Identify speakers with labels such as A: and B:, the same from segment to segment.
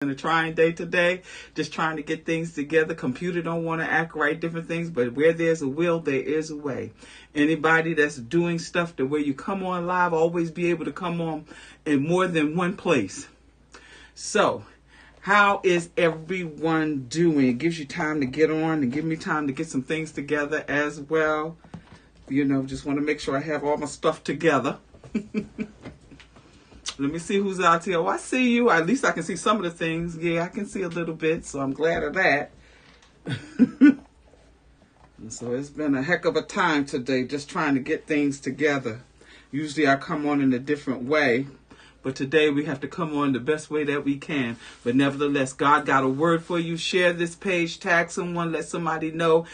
A: A trying day today, just trying to get things together. Computer don't want to act right, different things, but where there's a will, there is a way. Anybody that's doing stuff the way you come on live, always be able to come on in more than one place. So, how is everyone doing? It gives you time to get on and give me time to get some things together as well. You know, just want to make sure I have all my stuff together. Let me see who's out here. Oh, I see you. At least I can see some of the things. Yeah, I can see a little bit, so I'm glad of that. So it's been a heck of a time today just trying to get things together. Usually I come on in a different way, but today we have to come on the best way that we can. But nevertheless, God got a word for you. Share this page, tag someone, let somebody know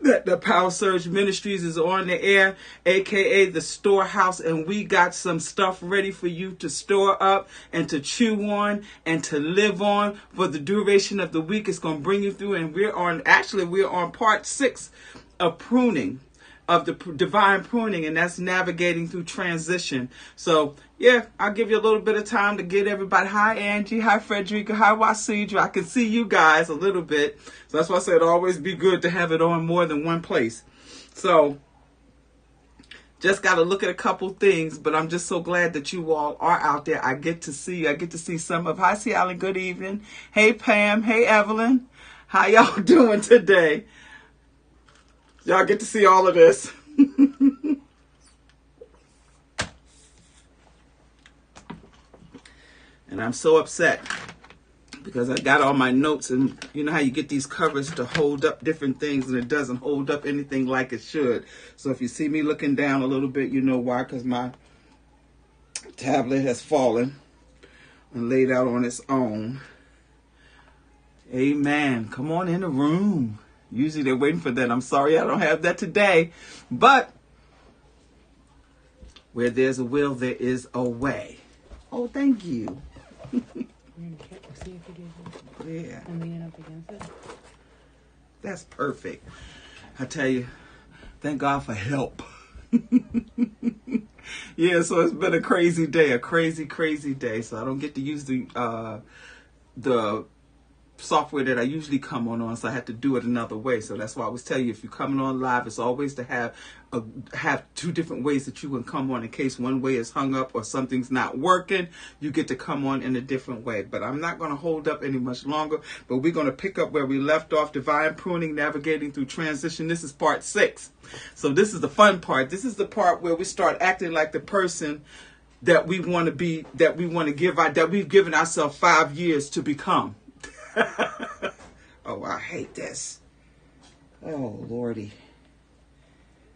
A: that the Power Surge Ministries is on the air, aka the storehouse, and we got some stuff ready for you to store up and to chew on and to live on for the duration of the week. It's going to bring you through, and we're on part 6 of pruning, of the divine pruning, and that's navigating through transition. So yeah, I'll give you a little bit of time to get everybody. Hi Angie, hi Frederica, hi Wasidra. I can see you guys a little bit, so that's why I said always be good to have it on more than one place. So just got to look at a couple things, but I'm just so glad that you all are out there. I get to see you. I get to see some of. Hi C. Allen, good evening. Hey Pam, hey Evelyn, how y'all doing today? Y'all get to see all of this. And I'm so upset because I got all my notes, and you know how you get these covers to hold up different things and it doesn't hold up anything like it should. So if you see me looking down a little bit, you know why, because my tablet has fallen and laid out on its own. Amen. Come on in the room. Usually they're waiting for that. I'm sorry I don't have that today. But where there's a will, there is a way. Oh, thank you. Yeah. That's perfect. I tell you, thank God for help. Yeah, so it's been a crazy day, a crazy day. So I don't get to use the software that I usually come on, so I had to do it another way. So that's why I was telling you, if you're coming on live, it's always to have two different ways that you can come on in case one way is hung up or something's not working. You get to come on in a different way. But I'm not going to hold up any much longer, but we're going to pick up where we left off. Divine pruning, navigating through transition. This is part 6. So this is the fun part. This is the part where we start acting like the person that we want to be, that we want to give out, that we've given ourselves 5 years to become. Oh, I hate this. Oh, Lordy.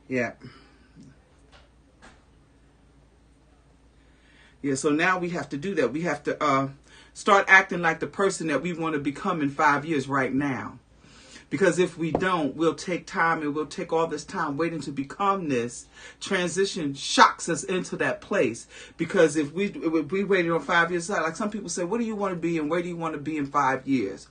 A: Yeah. Yeah, so now we have to do that. We have to start acting like the person that we want to become in 5 years right now. Because if we don't, we'll take time, and we'll take all this time waiting to become this. Transition shocks us into that place. Because if we waited on 5 years, like some people say, what do you want to be and where do you want to be in 5 years?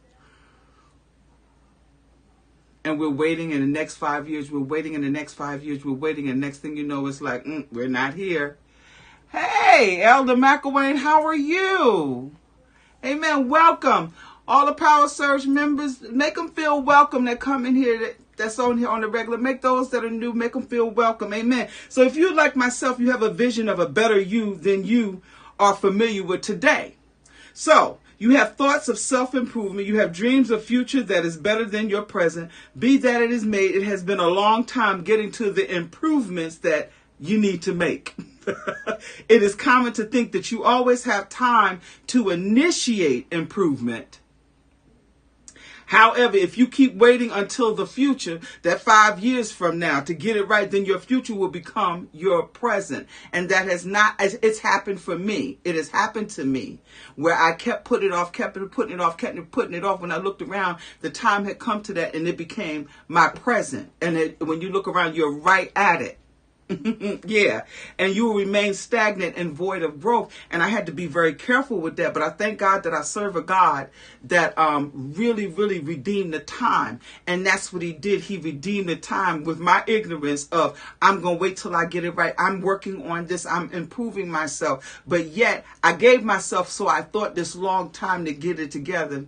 A: And we're waiting in the next 5 years, we're waiting in the next 5 years, we're waiting, and next thing you know, it's like, we're not here. Hey, Elder McElwain, how are you? Amen, welcome. All the Power Surge members, make them feel welcome that come in here, that's on here on the regular. Make those that are new, make them feel welcome. Amen. So if you, like myself, you have a vision of a better you than you are familiar with today. So you have thoughts of self-improvement. You have dreams of future that is better than your present. Be that it is made, it has been a long time getting to the improvements that you need to make. It is common to think that you always have time to initiate improvement. However, if you keep waiting until the future, that 5 years from now, to get it right, then your future will become your present. And that has not, it's happened for me. It has happened to me where I kept putting it off, kept putting it off. When I looked around, the time had come to that and it became my present. And when you look around, you're right at it. Yeah, and you will remain stagnant and void of growth. And I had to be very careful with that. But I thank God that I serve a God that really, really redeemed the time. And that's what he did. He redeemed the time with my ignorance of, I'm going to wait till I get it right. I'm working on this. I'm improving myself. But yet I gave myself, so I thought, this long time to get it together.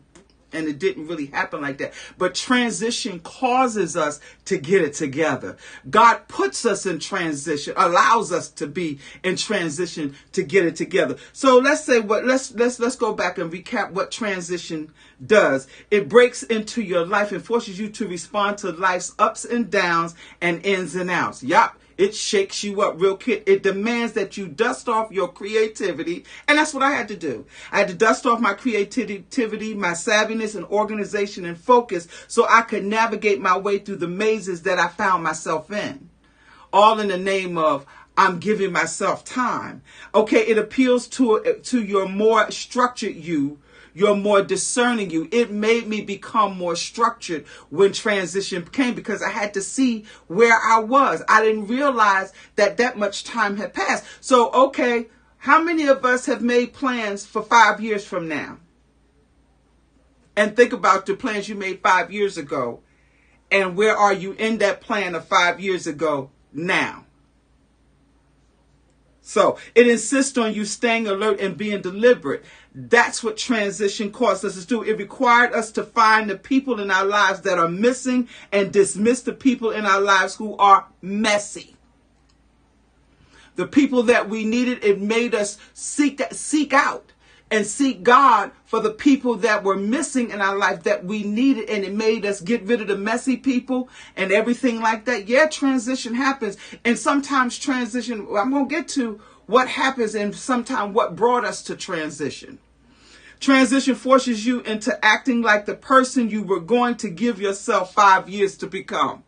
A: And it didn't really happen like that. But transition causes us to get it together. God puts us in transition, allows us to be in transition to get it together. So let's go back and recap what transition does. It breaks into your life and forces you to respond to life's ups and downs and ins and outs. Yup. It shakes you up real quick. It demands that you dust off your creativity. And that's what I had to do. I had to dust off my creativity, my savviness and organization and focus so I could navigate my way through the mazes that I found myself in. All in the name of, I'm giving myself time. Okay, it appeals to your more structured you, your more discerning you. It made me become more structured when transition came because I had to see where I was. I didn't realize that much time had passed. So, okay, how many of us have made plans for 5 years from now? And think about the plans you made 5 years ago. And where are you in that plan of 5 years ago now? So it insists on you staying alert and being deliberate. That's what transition caused us to do. It required us to find the people in our lives that are missing and dismiss the people in our lives who are messy. The people that we needed, it made us seek out and seek God for the people that were missing in our life that we needed. And it made us get rid of the messy people and everything like that. Yeah, transition happens. And sometimes transition, I'm going to get to what happens and sometimes what brought us to transition. Transition forces you into acting like the person you were going to give yourself 5 years to become.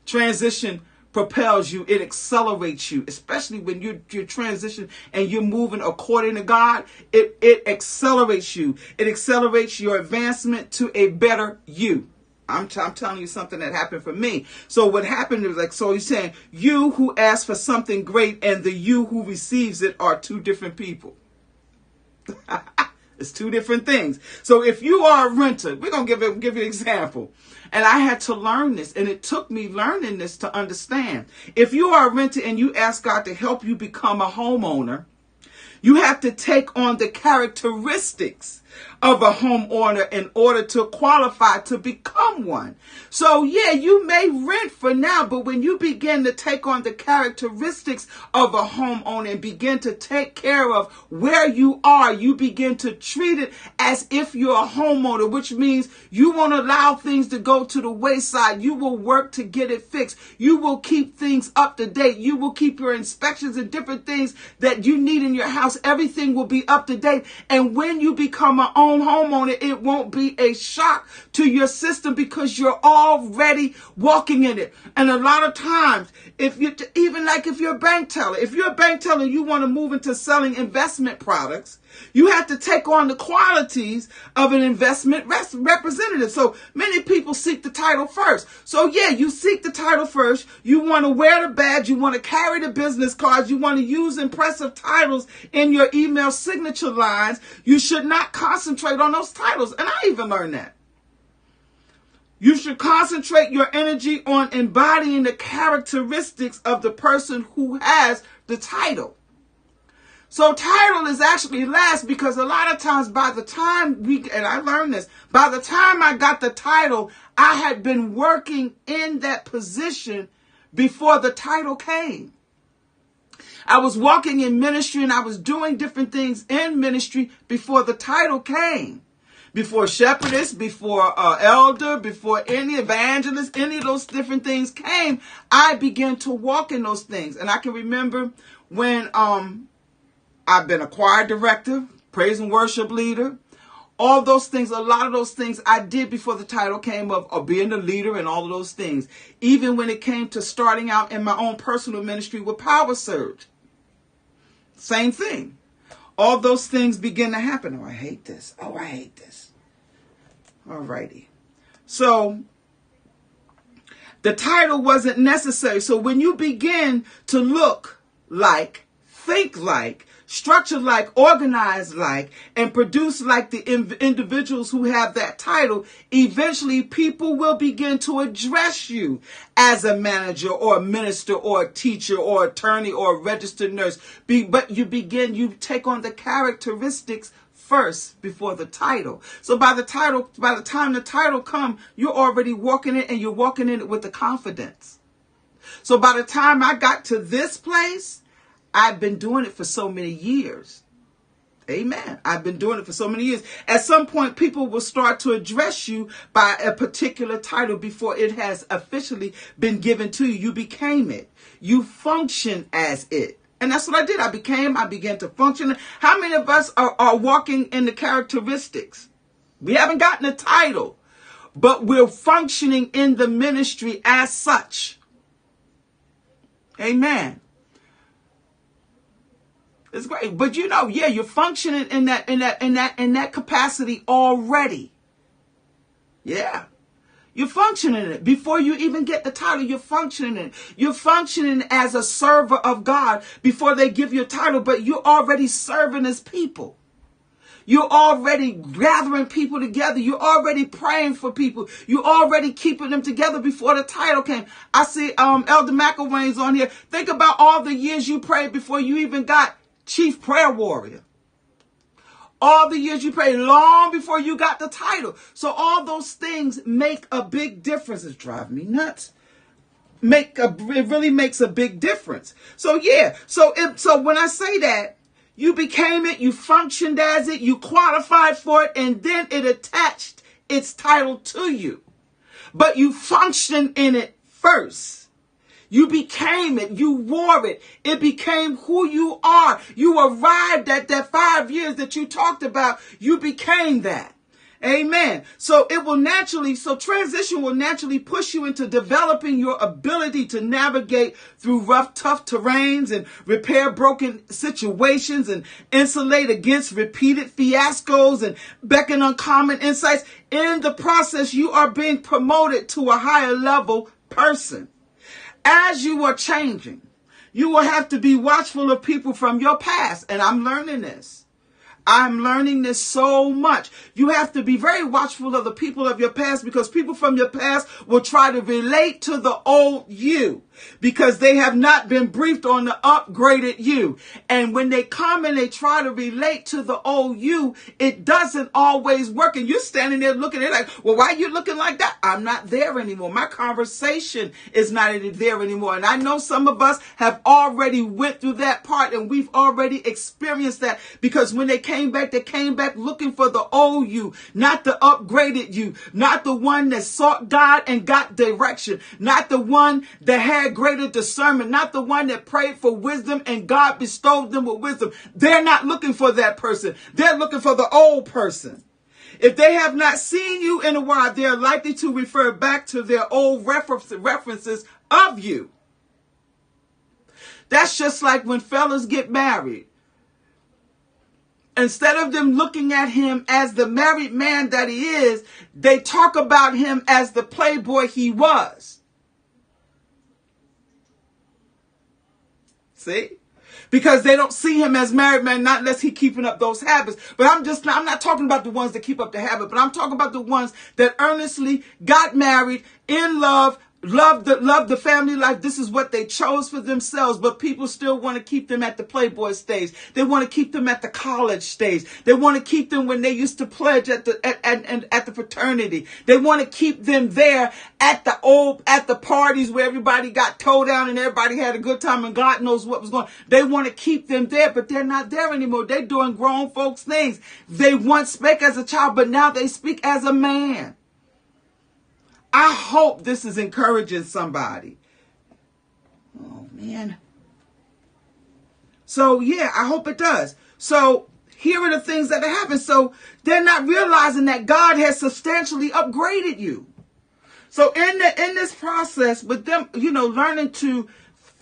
A: Transition propels you, it accelerates you, especially when you're transitioning and you're moving according to God. It accelerates you. It accelerates your advancement to a better you. I'm telling you something that happened for me. So what happened is so he's saying you who asked for something great and the you who receives it are two different people. It's two different things. So if you are a renter, we're going to give you an example. And I had to learn this, and it took me learning this to understand. If you are a renter and you ask God to help you become a homeowner, you have to take on the characteristics of a homeowner in order to qualify to become one. So yeah, you may rent for now, but when you begin to take on the characteristics of a homeowner and begin to take care of where you are, you begin to treat it as if you're a homeowner, which means you won't allow things to go to the wayside. You will work to get it fixed. You will keep things up to date. You will keep your inspections and different things that you need in your house. Everything will be up to date. And when you become an own homeowner, it won't be a shock to your system because you're already walking in it. And a lot of times, if you're a bank teller, you want to move into selling investment products, you have to take on the qualities of an investment representative. So many people seek the title first. So yeah, you seek the title first. You want to wear the badge. You want to carry the business cards. You want to use impressive titles in your email signature lines. You should not concentrate on those titles. And I even learned that. You should concentrate your energy on embodying the characteristics of the person who has the title. So title is actually last because a lot of times by the time I learned this, by the time I got the title, I had been working in that position before the title came. I was walking in ministry and I was doing different things in ministry before the title came. Before shepherdess, before elder, before any evangelist, any of those different things came, I began to walk in those things. And I can remember when I've been a choir director, praise and worship leader, all those things, a lot of those things I did before the title came of being the leader and all of those things. Even when it came to starting out in my own personal ministry with POWERSURGE. Same thing. All those things begin to happen. Oh, I hate this. Oh, I hate this. All righty. So The title wasn't necessary. So when you begin to look like, think like, structure like, organize like, and produce like the individuals who have that title, eventually people will begin to address you as a manager or a minister or a teacher or attorney or a registered nurse. But you take on the characteristics first before the title. So by the time the title comes, you're already walking it, and you're walking in it with the confidence. So by the time I got to this place, I've been doing it for so many years. Amen. I've been doing it for so many years. At some point, people will start to address you by a particular title before it has officially been given to you. You became it. You function as it. And that's what I did. I began to function. How many of us are walking in the characteristics? We haven't gotten a title, but we're functioning in the ministry as such. Amen. It's great. But you're functioning in that capacity already. Yeah. You're functioning in it. Before you even get the title, you're functioning in it. You're functioning as a server of God before they give you a title, but you're already serving as people. You're already gathering people together. You're already praying for people. You're already keeping them together before the title came. I see Elder McElwain's on here. Think about all the years you prayed before you even got Chief Prayer Warrior. All the years you prayed long before you got the title. So all those things make a big difference. It's driving me nuts. It really makes a big difference. So yeah. So when I say that, you became it, you functioned as it, you qualified for it, and then it attached its title to you. But you functioned in it first. You became it. You wore it. It became who you are. You arrived at that 5 years that you talked about. You became that. Amen. So transition will naturally push you into developing your ability to navigate through rough, tough terrains and repair broken situations and insulate against repeated fiascos and beckon uncommon insights. In the process, you are being promoted to a higher level person. As you are changing, you will have to be watchful of people from your past. And I'm learning this. I'm learning this so much. You have to be very watchful of the people of your past, because people from your past will try to relate to the old you because they have not been briefed on the upgraded you. And when they come and they try to relate to the old you, it doesn't always work. And you're standing there looking at it like, well, why are you looking like that? I'm not there anymore. My conversation is not there anymore. And I know some of us have already went through that part, and we've already experienced that, because when they came back looking for the old you, not the upgraded you, not the one that sought God and got direction, not the one that had greater discernment, not the one that prayed for wisdom and God bestowed them with wisdom. They're not looking for that person. They're looking for the old person. If they have not seen you in a while, they're likely to refer back to their old references of you. That's just like when fellas get married. Instead of them looking at him as the married man that he is, they talk about him as the playboy he was. See? Because they don't see him as married man, not unless he's keeping up those habits. But I'm not talking about the ones that keep up the habit, but I'm talking about the ones that earnestly got married, in love, loved the family life. This is what they chose for themselves, but people still want to keep them at the playboy stage. They want to keep them at the college stage. They want to keep them when they used to pledge at the fraternity. They want to keep them there at the parties where everybody got towed down and everybody had a good time and God knows what was going on. They want to keep them there, but they're not there anymore. They're doing grown folks things. They once spoke as a child, but now they speak as a man. I hope this is encouraging somebody. Oh, man. So, yeah, I hope it does. So, here are the things that happen. So, they're not realizing that God has substantially upgraded you. So, in this process, with them, learning to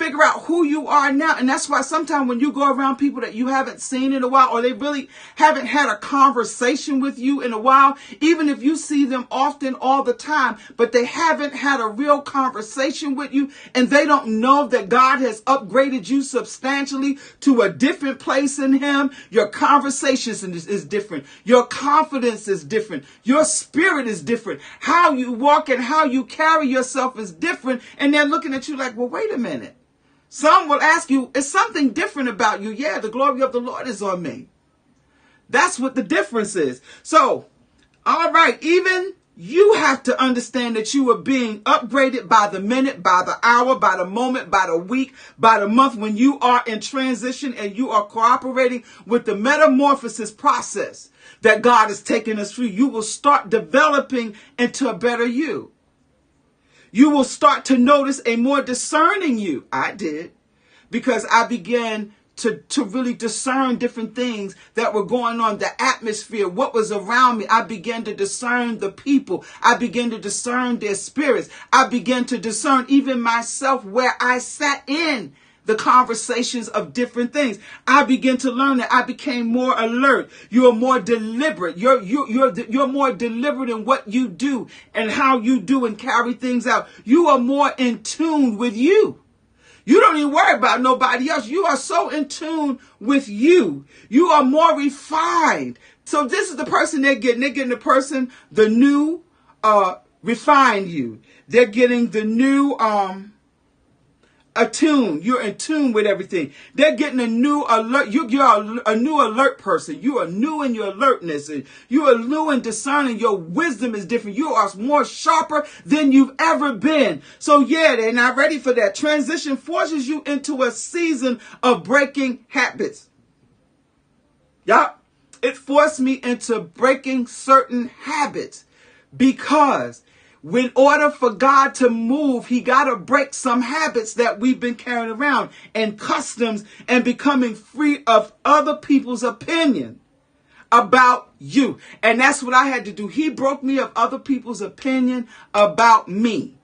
A: figure out who you are now. And that's why sometimes when you go around people that you haven't seen in a while, or they really haven't had a conversation with you in a while, even if you see them often all the time, but they haven't had a real conversation with you, and they don't know that God has upgraded you substantially to a different place in him, your conversations is different. Your confidence is different. Your spirit is different. How you walk and how you carry yourself is different. And they're looking at you like, well, wait a minute. Some will ask you, is something different about you? Yeah, the glory of the Lord is on me. That's what the difference is. So, all right, even you have to understand that you are being upgraded by the minute, by the hour, by the moment, by the week, by the month. When you are in transition and you are cooperating with the metamorphosis process that God is taking us through, you will start developing into a better you. You will start to notice a more discerning you. I did, because I began to really discern different things that were going on, the atmosphere, what was around me. I began to discern the people. I began to discern their spirits. I began to discern even myself, where I sat in the conversations of different things. I began to learn that I became more alert. You're more deliberate. You're more deliberate in what you do and how you do and carry things out. You are more in tune with you. You don't even worry about nobody else. You are so in tune with you. You are more refined. So this is the person they're getting. They're getting the person, the new, refined you. They're getting the new, attuned. You're in tune with everything. They're getting a new alert. You're a new alert person. You are new in your alertness. And you are new in discerning. Your wisdom is different. You are more sharper than you've ever been. So yeah, they're not ready for that. Transition forces you into a season of breaking habits. Yup. It forced me into breaking certain habits, because in order for God to move, he got to break some habits that we've been carrying around, and customs, and becoming free of other people's opinion about you. And that's what I had to do. He broke me of other people's opinion about me.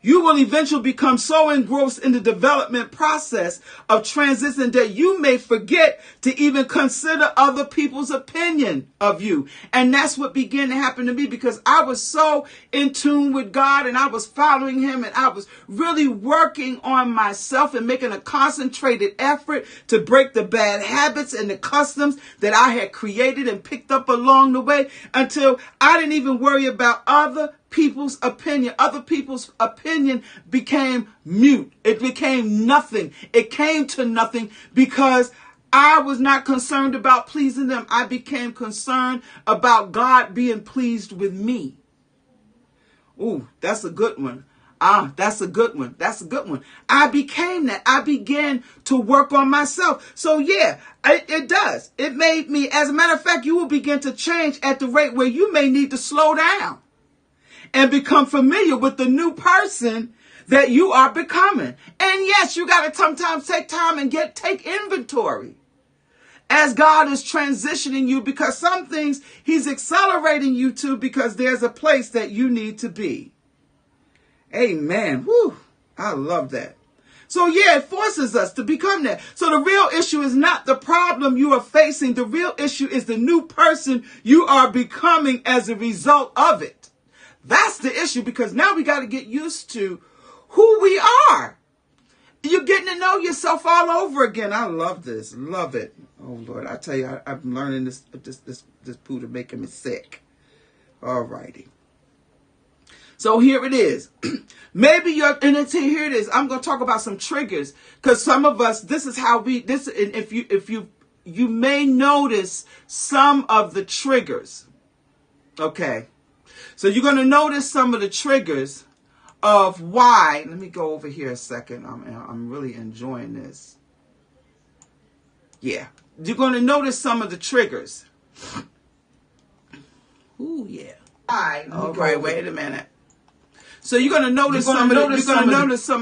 A: You will eventually become so engrossed in the development process of transition that you may forget to even consider other people's opinion of you. And that's what began to happen to me, because I was so in tune with God, and I was following him, and I was really working on myself and making a concentrated effort to break the bad habits and the customs that I had created and picked up along the way, until I didn't even worry about other people's opinion. Other people's opinion became mute. It became nothing. It came to nothing, because I was not concerned about pleasing them. I became concerned about God being pleased with me. Ooh, that's a good one. That's a good one. That's a good one. I became that. I began to work on myself. So yeah, it does. It made me, as a matter of fact, you will begin to change at the rate where you may need to slow down and become familiar with the new person that you are becoming. And yes, you got to sometimes take time and take inventory as God is transitioning you, because some things he's accelerating you to, because there's a place that you need to be. Amen. Woo. I love that. So yeah, it forces us to become that. So the real issue is not the problem you are facing. The real issue is the new person you are becoming as a result of it. That's the issue, because now we got to get used to who we are. You're getting to know yourself all over again. I love this. Love it. Oh, Lord, I tell you, I'm learning this poo to making me sick. All righty. So here it is. Maybe here it is. I'm going to talk about some triggers, because some of us, this is how and if you may notice some of the triggers. Okay. So you're going to notice some of the triggers of why. Let me go over here a second. I'm really enjoying this. Yeah. You're going to notice some of the triggers. Ooh, yeah. All right, wait a minute. So you're going to notice some of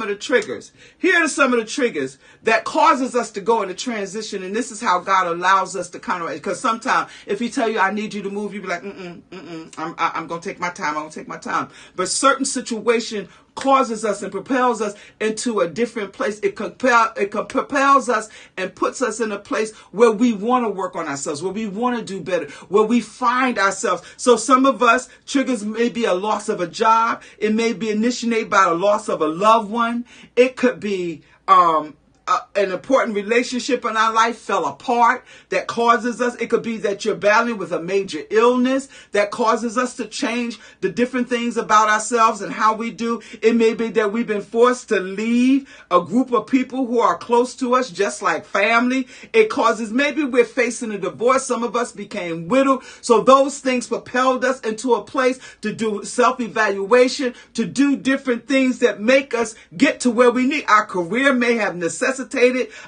A: the triggers. Here are some of the triggers that causes us to go into transition, and this is how God allows us to kind of, because sometimes if he tell you I need you to move, you be like, I'm going to take my time. I'm going to take my time. But certain situation causes us and propels us into a different place. It propels us and puts us in a place where we want to work on ourselves, where we want to do better, where we find ourselves. So some of us, triggers may be a loss of a job. It may be initiated by the loss of a loved one. It could be an important relationship in our life fell apart that causes us. It could be that you're battling with a major illness that causes us to change the different things about ourselves and how we do. It may be that we've been forced to leave a group of people who are close to us, just like family. It causes, maybe we're facing a divorce. Some of us became widowed. So those things propelled us into a place to do self-evaluation, to do different things that make us get to where we need. Our career may have necessitated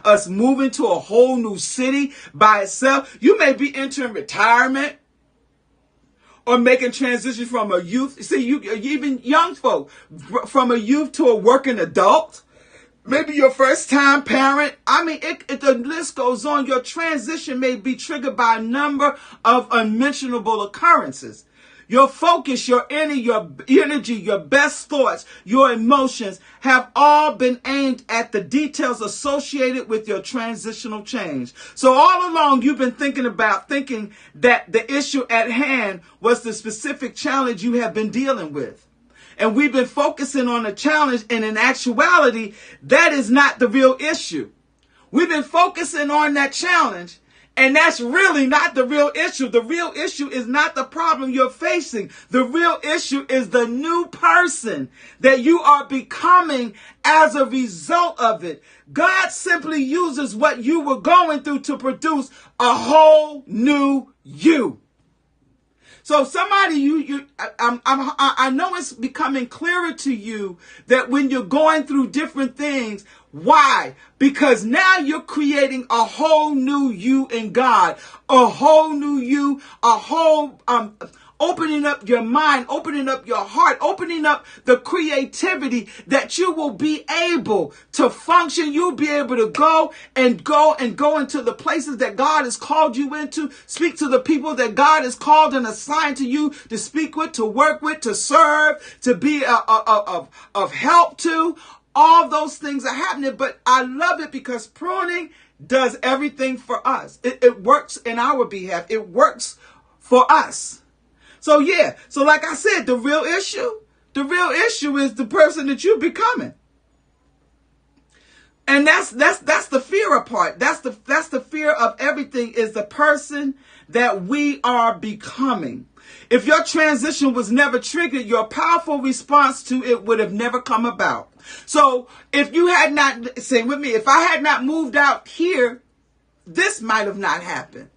A: us moving to a whole new city by itself. You may be entering retirement or making transition from a youth. See, even young folk, from a youth to a working adult. Maybe your first time parent. I mean, the list goes on. Your transition may be triggered by a number of unmentionable occurrences. Your focus, your energy, your best thoughts, your emotions have all been aimed at the details associated with your transitional change. So all along, you've been thinking that the issue at hand was the specific challenge you have been dealing with. And we've been focusing on the challenge, and in actuality, that is not the real issue. We've been focusing on that challenge, and that's really not the real issue. The real issue is not the problem you're facing. The real issue is the new person that you are becoming as a result of it. God simply uses what you were going through to produce a whole new you. So somebody, I know it's becoming clearer to you that when you're going through different things, why? Because now you're creating a whole new you in God, a whole new you, a whole, opening up your mind, opening up your heart, opening up the creativity that you will be able to function. You'll be able to go into the places that God has called you into, speak to the people that God has called and assigned to you to speak with, to work with, to serve, to be of help to. All those things are happening, but I love it because pruning does everything for us. It works in our behalf. It works for us. So yeah, so like I said, the real issue is the person that you're becoming. And that's the fear part. That's the fear of everything, is the person that we are becoming. If your transition was never triggered, your powerful response to it would have never come about. So if you had not, say with me, if I had not moved out here, this might have not happened.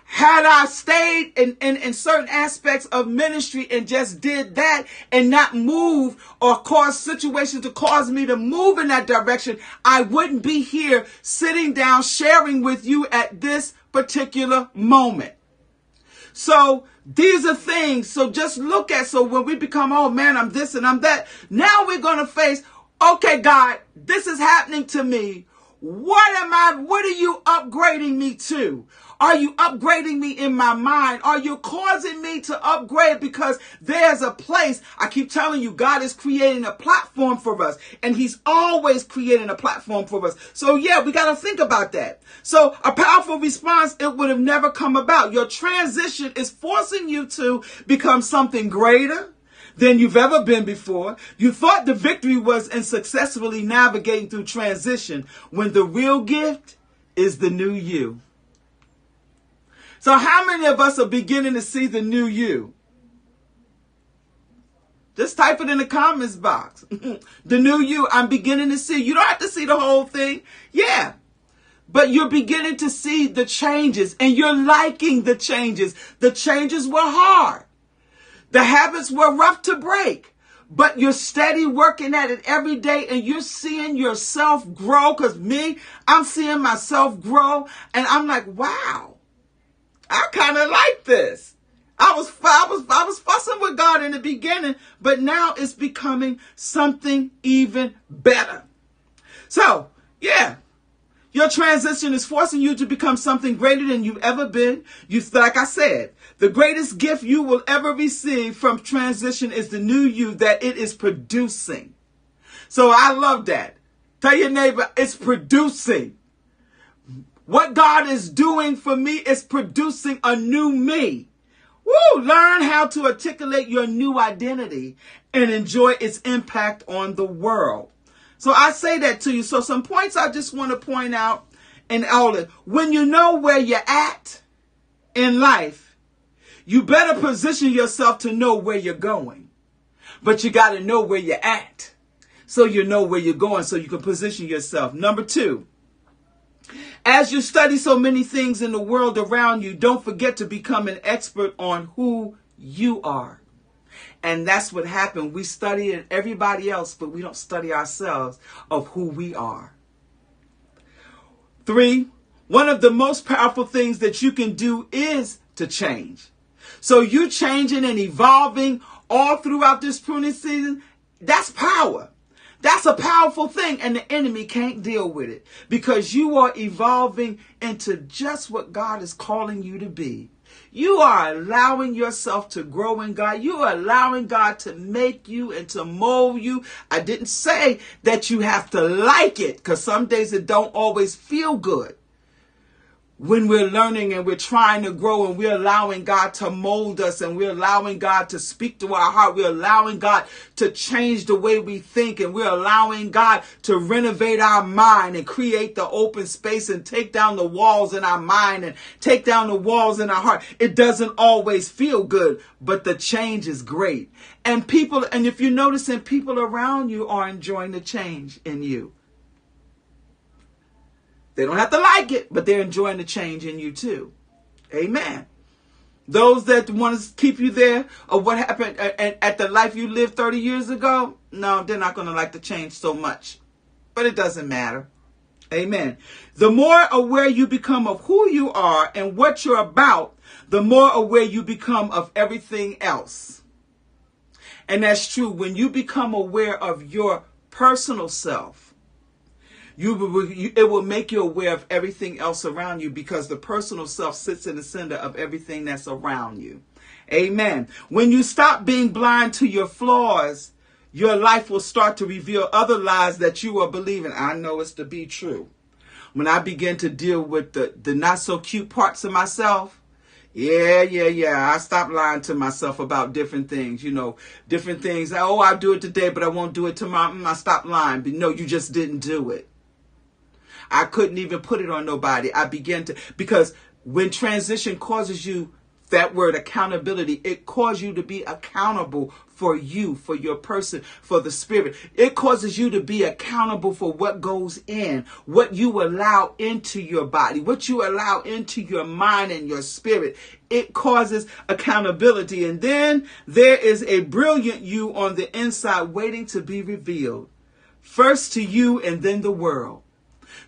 A: Had I stayed in certain aspects of ministry and just did that and not move or cause situations to cause me to move in that direction, I wouldn't be here sitting down sharing with you at this particular moment. So these are things. So just look at, so when we become, oh man, I'm this and I'm that. Now we're going to face, okay, God, this is happening to me. What are you upgrading me to? Are you upgrading me in my mind? Are you causing me to upgrade? Because there's a place, I keep telling you, God is creating a platform for us, and he's always creating a platform for us. So yeah, we got to think about that. So a powerful response, it would have never come about. Your transition is forcing you to become something greater than you've ever been before. You thought the victory was in successfully navigating through transition, when the real gift is the new you. So how many of us are beginning to see the new you? Just type it in the comments box. The new you, I'm beginning to see. You don't have to see the whole thing. Yeah. But you're beginning to see the changes, and you're liking the changes. The changes were hard. The habits were rough to break, but you're steady working at it every day, and you're seeing yourself grow. Because me, I'm seeing myself grow, and I'm like, wow, I kind of like this. I was fussing with God in the beginning, but now it's becoming something even better. So, yeah. Your transition is forcing you to become something greater than you've ever been. Like I said, the greatest gift you will ever receive from transition is the new you that it is producing. So I love that. Tell your neighbor, it's producing. What God is doing for me is producing a new me. Woo! Learn how to articulate your new identity and enjoy its impact on the world. So I say that to you. So some points I just want to point out in all of it. When you know where you're at in life, you better position yourself to know where you're going. But you got to know where you're at so you know where you're going so you can position yourself. Number 2. As you study so many things in the world around you, don't forget to become an expert on who you are. And that's what happened. We study everybody else, but we don't study ourselves of who we are. 3, one of the most powerful things that you can do is to change. So you changing and evolving all throughout this pruning season, that's power. That's a powerful thing, and the enemy can't deal with it because you are evolving into just what God is calling you to be. You are allowing yourself to grow in God. You are allowing God to make you and to mold you. I didn't say that you have to like it because some days it don't always feel good. When we're learning and we're trying to grow and we're allowing God to mold us and we're allowing God to speak to our heart, we're allowing God to change the way we think and we're allowing God to renovate our mind and create the open space and take down the walls in our mind and take down the walls in our heart. It doesn't always feel good, but the change is great. And if you're noticing, people around you are enjoying the change in you. They don't have to like it, but they're enjoying the change in you too. Amen. Those that want to keep you there or what happened at the life you lived 30 years ago, no, they're not going to like the change so much. But it doesn't matter. Amen. The more aware you become of who you are and what you're about, the more aware you become of everything else. And that's true. When you become aware of your personal self, it will make you aware of everything else around you because the personal self sits in the center of everything that's around you. Amen. When you stop being blind to your flaws, your life will start to reveal other lies that you are believing. I know it's to be true. When I begin to deal with the not so cute parts of myself, I stopped lying to myself about different things, different things. Oh, I'll do it today, but I won't do it tomorrow. I stopped lying. But no, you just didn't do it. I couldn't even put it on nobody. Because when transition causes you, that word accountability, it causes you to be accountable for you, for your person, for the spirit. It causes you to be accountable for what goes in, what you allow into your body, what you allow into your mind and your spirit. It causes accountability. And then there is a brilliant you on the inside waiting to be revealed. First to you and then the world.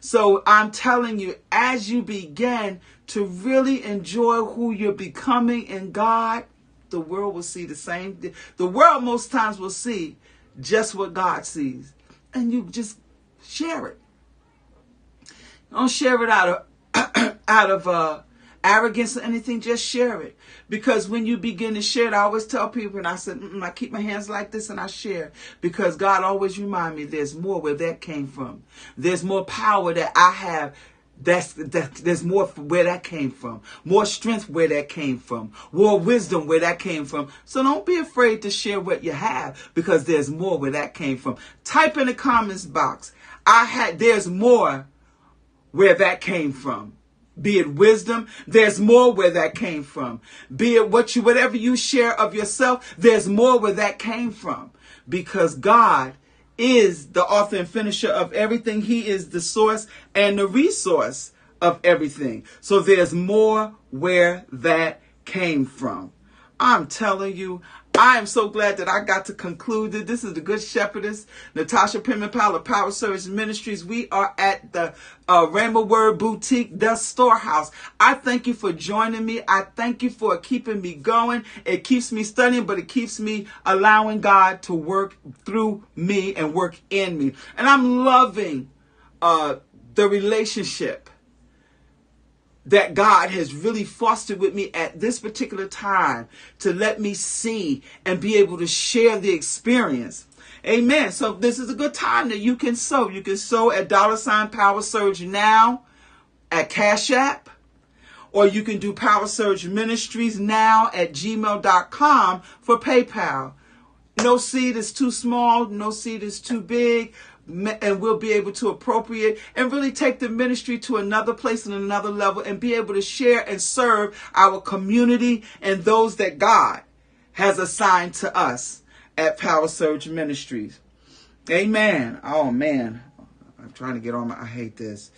A: So I'm telling you, as you begin to really enjoy who you're becoming in God, the world will see the same thing. The world most times will see just what God sees. And you just share it. Don't share it out of arrogance or anything. Just share it. Because when you begin to share it, I always tell people, and I said, I keep my hands like this and I share. Because God always reminds me there's more where that came from. There's more power that I have. There's more where that came from. More strength where that came from. More wisdom where that came from. So don't be afraid to share what you have because there's more where that came from. Type in the comments box. There's more where that came from. Be it wisdom, there's more where that came from. Be it whatever you share of yourself, there's more where that came from. Because God is the author and finisher of everything. He is the source and the resource of everything. So there's more where that came from. I'm telling you, I am so glad that I got to conclude that this is the Good Shepherdess, Natasha Pimenpal of Power Service Ministries. We are at the Rainbow Word Boutique, the Storehouse. I thank you for joining me. I thank you for keeping me going. It keeps me studying, but it keeps me allowing God to work through me and work in me. And I'm loving the relationship that God has really fostered with me at this particular time to let me see and be able to share the experience. Amen. So this is a good time that you can sow. You can sow at $PowerSurgeNow at Cash App, or you can do PowerSurgeMinistriesNow at gmail.com for PayPal. No seed is too small. No seed is too big. And we'll be able to appropriate and really take the ministry to another place and another level and be able to share and serve our community and those that God has assigned to us at Power Surge Ministries. Amen. Oh, man. I'm trying to get on I hate this.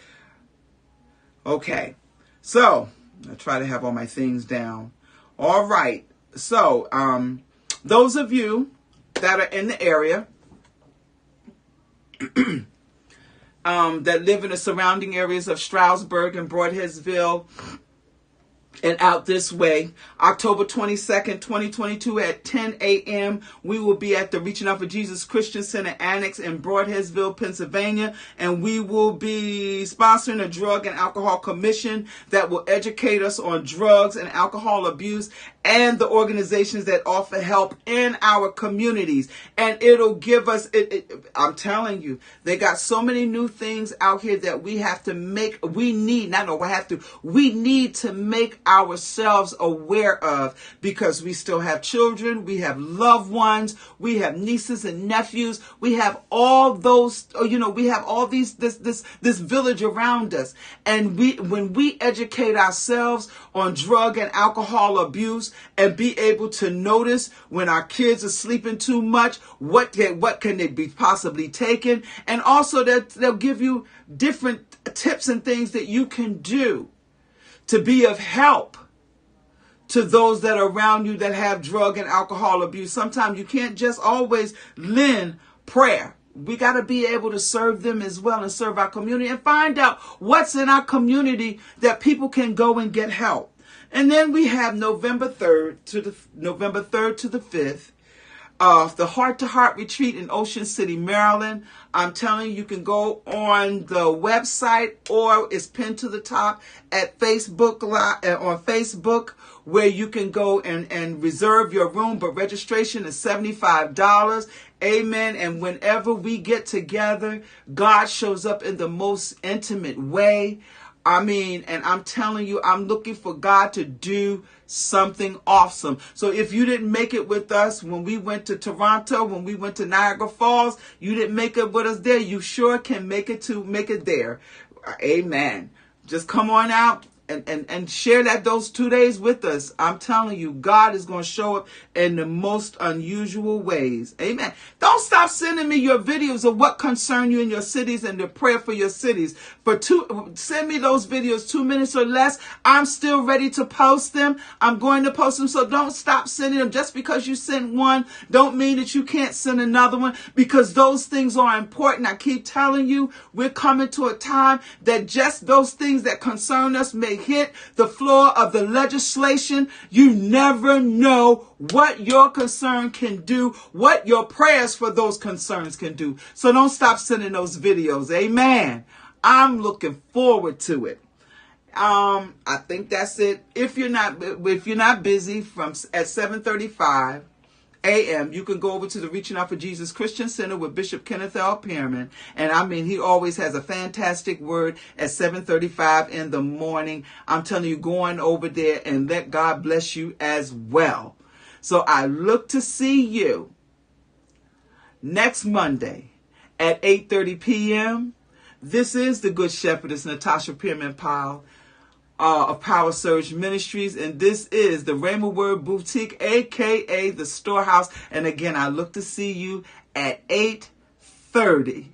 A: Okay. So, I try to have all my things down. All right. So, those of you that are in the area, that live in the surrounding areas of Stroudsburg and Broadheadsville and out this way, October 22nd, 2022 at 10 a.m., we will be at the Reaching Out for Jesus Christian Center Annex in Broadheadsville, Pennsylvania, and we will be sponsoring a drug and alcohol commission that will educate us on drugs and alcohol abuse and the organizations that offer help in our communities. And it'll give us, I'm telling you, they got so many new things out here that we have to make, we need to make ourselves aware of, because we still have children, we have loved ones, we have nieces and nephews, we have all those, we have all these, this village around us. And when we educate ourselves on drug and alcohol abuse and be able to notice when our kids are sleeping too much, what can they be possibly taking, and also they'll give you different tips and things that you can do to be of help to those that are around you that have drug and alcohol abuse. Sometimes you can't just always lend prayer. We got to be able to serve them as well and serve our community and find out what's in our community that people can go and get help. And then we have November 3rd to the 5th. The Heart to Heart Retreat in Ocean City, Maryland. I'm telling you, you can go on the website, or it's pinned to the top at Facebook on Facebook, where you can go and reserve your room, but registration is $75. Amen. And whenever we get together, God shows up in the most intimate way. I mean, and I'm telling you, I'm looking for God to do something awesome. So if you didn't make it with us when we went to Toronto, when we went to Niagara Falls, you didn't make it with us there, you sure can make it there. Amen. Just come on out and share those 2 days with us. I'm telling you, God is going to show up in the most unusual ways. Amen. Don't stop sending me your videos of what concern you in your cities and the prayer for your cities. Send me those videos, 2 minutes or less. I'm still ready to post them. I'm going to post them. So don't stop sending them. Just because you sent one, don't mean that you can't send another one, because those things are important. I keep telling you, we're coming to a time that just those things that concern us may hit the floor of the legislation. You never know what your concern can do, what your prayers for those concerns can do. So don't stop sending those videos. Amen. I'm looking forward to it. I think that's it. If you're not busy, at 7:35 a.m., you can go over to the Reaching Out for Jesus Christian Center with Bishop Kenneth L. Pearman. And I mean, he always has a fantastic word at 7:35 in the morning. I'm telling you, go on over there and let God bless you as well. So I look to see you next Monday at 8:30 p.m. This is the Good Shepherdess, Natasha Pearman Powell of Power Surge Ministries, and this is the Rhema Word Boutique, aka the Storehouse. And again, I look to see you at 8:30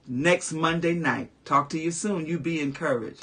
A: next Monday night. Talk to you soon. You be encouraged.